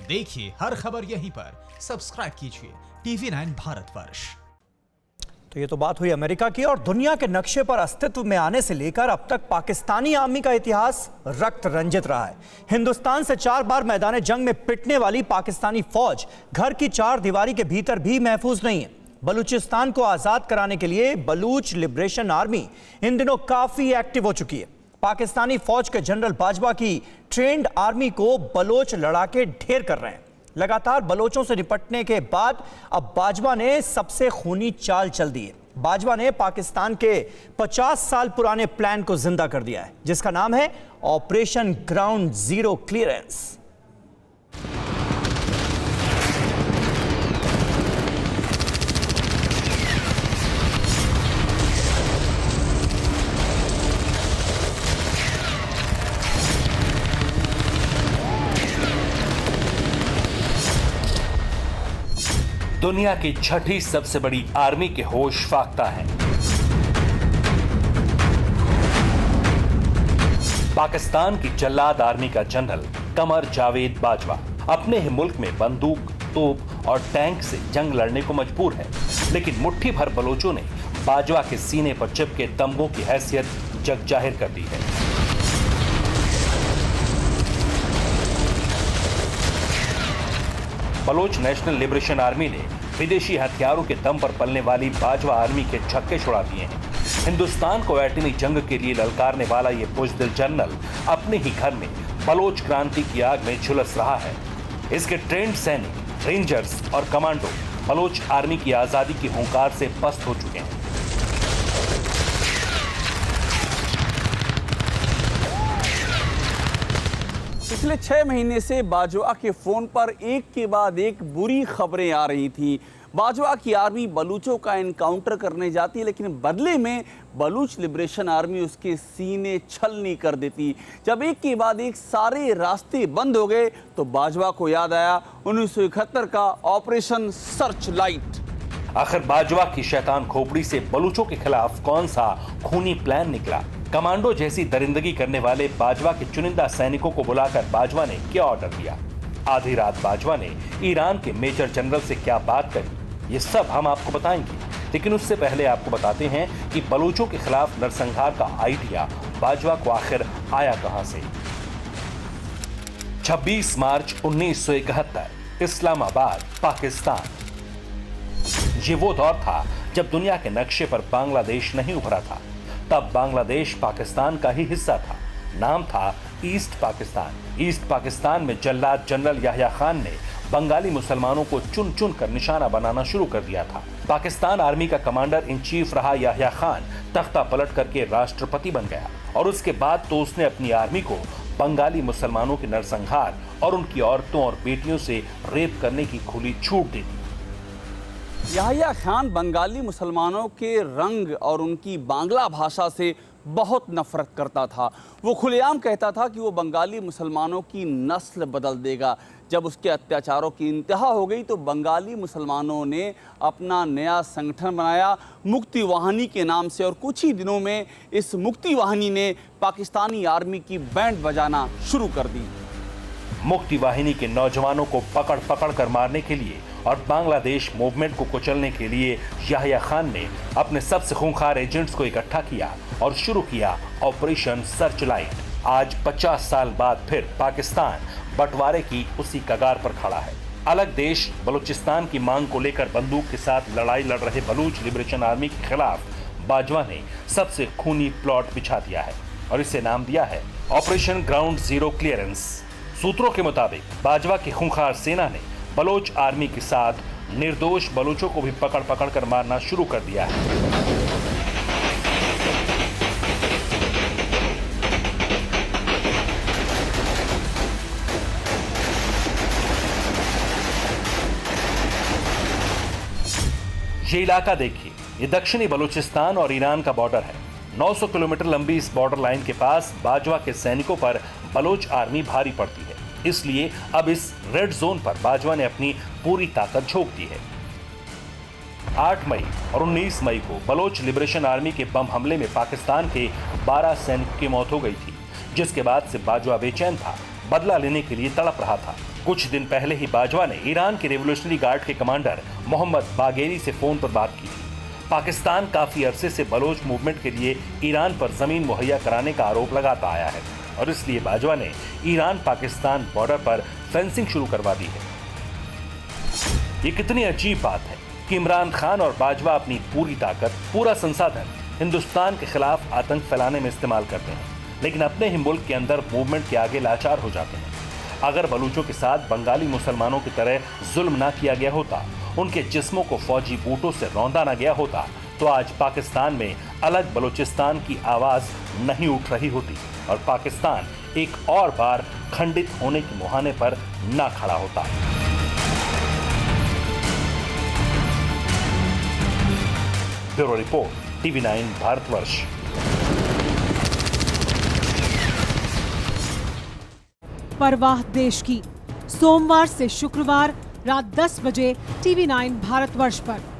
देखिए हर खबर यहीं पर, सब्सक्राइब कीजिए TV9 भारतवर्ष। तो ये तो बात हुई अमेरिका की, और दुनिया के नक्शे पर अस्तित्व में आने से लेकर अब तक पाकिस्तानी आर्मी का इतिहास रक्त रंजित रहा है। हिंदुस्तान से 4 बार मैदान जंग में पिटने वाली पाकिस्तानी फौज घर की 4 दीवारी के भीतर भी महफूज नहीं है। बलूचिस्तान को आजाद कराने के लिए बलूच लिबरेशन आर्मी इन दिनों काफी एक्टिव हो चुकी है। पाकिस्तानी फौज के जनरल बाजवा की ट्रेंड आर्मी को बलोच लड़ाके ढेर कर रहे हैं। लगातार बलोचों से निपटने के बाद अब बाजवा ने सबसे खूनी चाल चल दी है। बाजवा ने पाकिस्तान के 50 साल पुराने प्लान को जिंदा कर दिया है, जिसका नाम है ऑपरेशन ग्राउंड जीरो क्लियरेंस। दुनिया की 6ठी सबसे बड़ी आर्मी के होश फाख्ता है। पाकिस्तान की जल्लाद आर्मी का जनरल कमर जावेद बाजवा अपने ही मुल्क में बंदूक, तोप और टैंक से जंग लड़ने को मजबूर है, लेकिन मुट्ठी भर बलोचों ने बाजवा के सीने पर चिपके तमगों की हैसियत जग जाहिर कर दी है। बलोच नेशनल लिबरेशन आर्मी ने विदेशी हथियारों के दम पर पलने वाली बाजवा आर्मी के छक्के छुड़ा दिए हैं। हिंदुस्तान को एटमी जंग के लिए ललकारने वाला ये बुज़दिल जनरल अपने ही घर में बलोच क्रांति की आग में झुलस रहा है। इसके ट्रेंड सैनिक, रेंजर्स और कमांडो बलोच आर्मी की आजादी की हुंकार से पस्त हो चुके हैं। पिछले 6 महीने से बाजवा के फोन पर एक के बाद एक बुरी खबरें आ रही थी। बाजवा की आर्मी बलूचों का एनकाउंटर करने जाती है, लेकिन बदले में बलूच लिबरेशन आर्मी उसके सीने छलनी कर देती। जब एक के बाद एक सारे रास्ते बंद हो गए तो बाजवा को याद आया 1971 का ऑपरेशन सर्च लाइट। आखिर बाजवा की शैतान खोपड़ी से बलूचों के खिलाफ कौन सा खूनी प्लान निकला? कमांडो जैसी दरिंदगी करने वाले बाजवा के चुनिंदा सैनिकों को बुलाकर बाजवा ने क्या ऑर्डर दिया? आधी रात बाजवा ने ईरान के मेजर जनरल से क्या बात करी? ये सब हम आपको बताएंगे, लेकिन उससे पहले आपको बताते हैं कि बलूचों के खिलाफ नरसंहार का आइडिया बाजवा को आखिर आया कहां से। 26 मार्च 1971, इस्लामाबाद, पाकिस्तान। ये वो दौर था जब दुनिया के नक्शे पर बांग्लादेश नहीं उभरा था। तब बांग्लादेश पाकिस्तान का ही हिस्सा था। नाम था ईस्ट पाकिस्तान। ईस्ट पाकिस्तान में जल्लाद जनरल याह्या खान ने बंगाली मुसलमानों को चुन चुन कर निशाना बनाना शुरू कर दिया था। पाकिस्तान आर्मी का कमांडर इन चीफ रहा याह्या खान तख्ता पलट करके राष्ट्रपति बन गया, और उसके बाद तो उसने अपनी आर्मी को बंगाली मुसलमानों के नरसंहार और उनकी औरतों और बेटियों से रेप करने की खुली छूट दे दी। याह्या खान बंगाली मुसलमानों के रंग और उनकी बांग्ला भाषा से बहुत नफरत करता था। वो खुलेआम कहता था कि वो बंगाली मुसलमानों की नस्ल बदल देगा। जब उसके अत्याचारों की इंतहा हो गई तो बंगाली मुसलमानों ने अपना नया संगठन बनाया मुक्ति वाहिनी के नाम से, और कुछ ही दिनों में इस मुक्ति वाहिनी ने पाकिस्तानी आर्मी की बैंड बजाना शुरू कर दी। मुक्ति वाहिनी के नौजवानों को पकड़ पकड़ कर मारने के लिए और बांग्लादेश मूवमेंट को कुचलने के लिए याह्या खान ने अपने सबसे खूंखार एजेंट्स को इकट्ठा किया और शुरू किया ऑपरेशन सर्च लाइट। आज 50 साल बाद फिर पाकिस्तान बंटवारे की उसी कगार पर खड़ा है। अलग देश बलूचिस्तान की मांग को लेकर बंदूक के साथ लड़ाई लड़ रहे बलूच लिबरेशन आर्मी के खिलाफ बाजवा ने सबसे खूनी प्लॉट बिछा दिया है, और इसे नाम दिया है ऑपरेशन ग्राउंड जीरो क्लियरेंस। सूत्रों के मुताबिक बाजवा की खूंखार सेना ने बलोच आर्मी के साथ निर्दोष बलूचों को भी पकड़ पकड़ कर मारना शुरू कर दिया है। ये इलाका देखिए, ये दक्षिणी बलूचिस्तान और ईरान का बॉर्डर है। 900 किलोमीटर लंबी इस बॉर्डर लाइन के पास बाजवा के सैनिकों पर बलोच आर्मी भारी पड़ती है, इसलिए अब इस रेड जोन पर बाजवा ने अपनी पूरी ताकत झोंक दी है। 8 मई और 19 मई को बलोच लिबरेशन आर्मी के बम हमले में पाकिस्तान के 12 सैनिकों की मौत हो गई थी, जिसके बाद से बाजवा बेचैन था। बदला लेने के लिए तड़प रहा था। कुछ दिन पहले ही बाजवा ने ईरान के रेवोल्यूशनरी गार्ड के कमांडर मोहम्मद बागेरी से फोन पर बात की थी। पाकिस्तान काफी अरसे से बलोच मूवमेंट के लिए ईरान पर जमीन मुहैया कराने का आरोप लगाता आया है और इसलिए बाजवा ने ईरान पाकिस्तान बॉर्डर पर फेंसिंग शुरू करवा दी है। ये कितनी अजीब बात है कि इमरान खान और बाजवा अपनी पूरी ताकत, पूरा संसाधन हिंदुस्तान के खिलाफ आतंक फैलाने में इस्तेमाल करते हैं, लेकिन अपने ही मुल्क के अंदर मूवमेंट के आगे लाचार हो जाते हैं। अगर बलूचों के साथ बंगाली मुसलमानों की तरह जुल्म ना किया गया होता, उनके जिस्मों को फौजी बूटों से रौंदा ना गया होता, तो आज पाकिस्तान में अलग बलूचिस्तान की आवाज नहीं उठ रही होती और पाकिस्तान एक और बार खंडित होने के मुहाने पर ना खड़ा होता। Bureau report, TV9 Bharatvarsh. परवाह देश की, सोमवार से शुक्रवार रात 10 बजे TV9 भारतवर्ष पर।